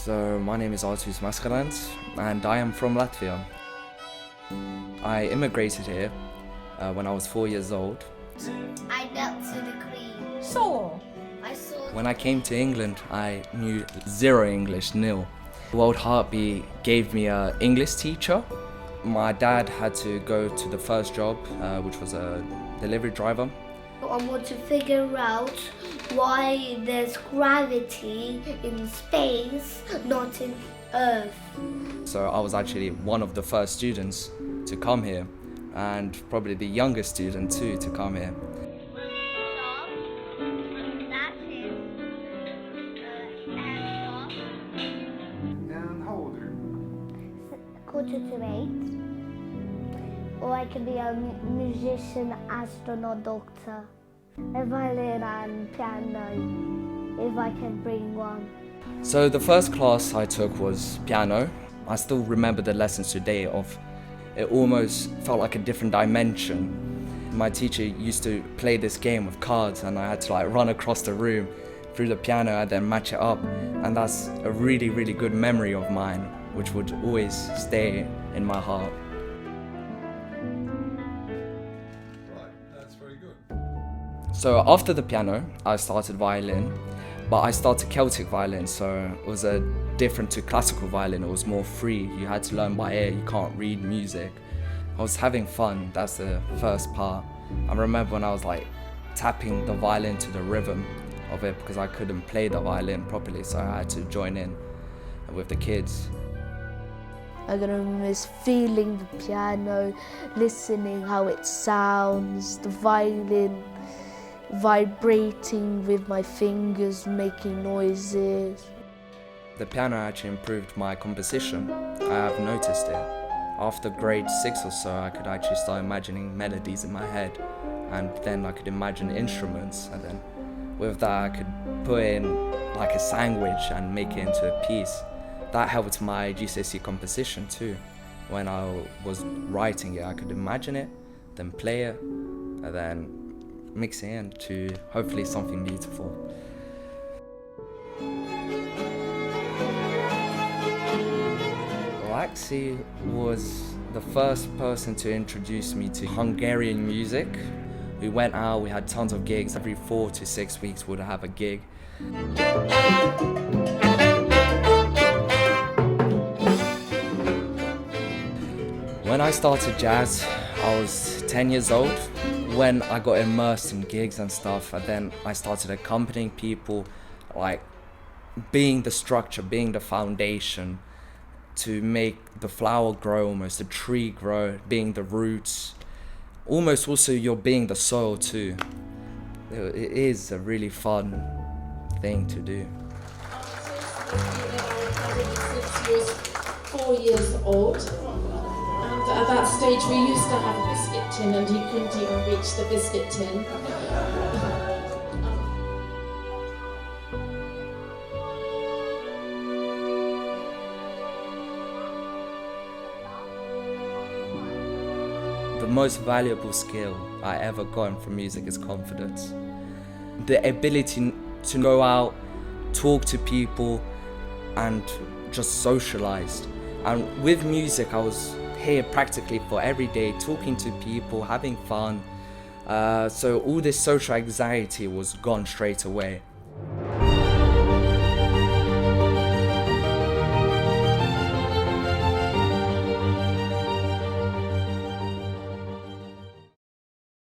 So my name is Arturs and I am from Latvia. I immigrated here when I was 4 years old. I knelt to the Queen. I saw. When I came to England, I knew zero English, nil. World Heartbeat gave me an English teacher. My dad had to go to the first job, which was a delivery driver. I want to figure out why there's gravity in space, not in Earth. So I was actually one of the first students to come here, and probably the youngest student too to come here. And how old are you? 7:45. Or I can be a musician, astronaut, doctor. A violin and piano, if I can bring one. So the first class I took was piano. I still remember the lessons today of it almost felt like a different dimension. My teacher used to play this game with cards and I had to run across the room through the piano and then match it up. And that's a really, really good memory of mine, which would always stay in my heart. So after the piano, I started violin, but I started Celtic violin, so it was different to classical violin. It was more free. You had to learn by ear. You can't read music. I was having fun. That's the first part. I remember when I was tapping the violin to the rhythm of it because I couldn't play the violin properly, so I had to join in with the kids. I'm gonna miss feeling the piano, listening how it sounds, the violin vibrating with my fingers, making noises. The piano actually improved my composition. I have noticed it. After grade 6 or so, I could actually start imagining melodies in my head, and then I could imagine instruments, and then with that I could put in a sandwich and make it into a piece. That helped my GCSE composition too. When I was writing it, I could imagine it, then play it, and then mix it in to hopefully something beautiful. Alexi was the first person to introduce me to Hungarian music. We went out, we had tons of gigs. Every 4 to 6 weeks we'd have a gig. When I started jazz, I was 10 years old. When I got immersed in gigs and stuff, and then I started accompanying people, being the structure, being the foundation to make the flower grow, almost the tree grow, being the roots. Almost also you're being the soil too. It is a really fun thing to do. Since he was 4 years old. At that stage we used to have a biscuit tin and he couldn't even reach the biscuit tin. The most valuable skill I ever got from music is confidence. The ability to go out, talk to people and just socialize. And with music I was here practically for every day, talking to people, having fun. So all this social anxiety was gone straight away.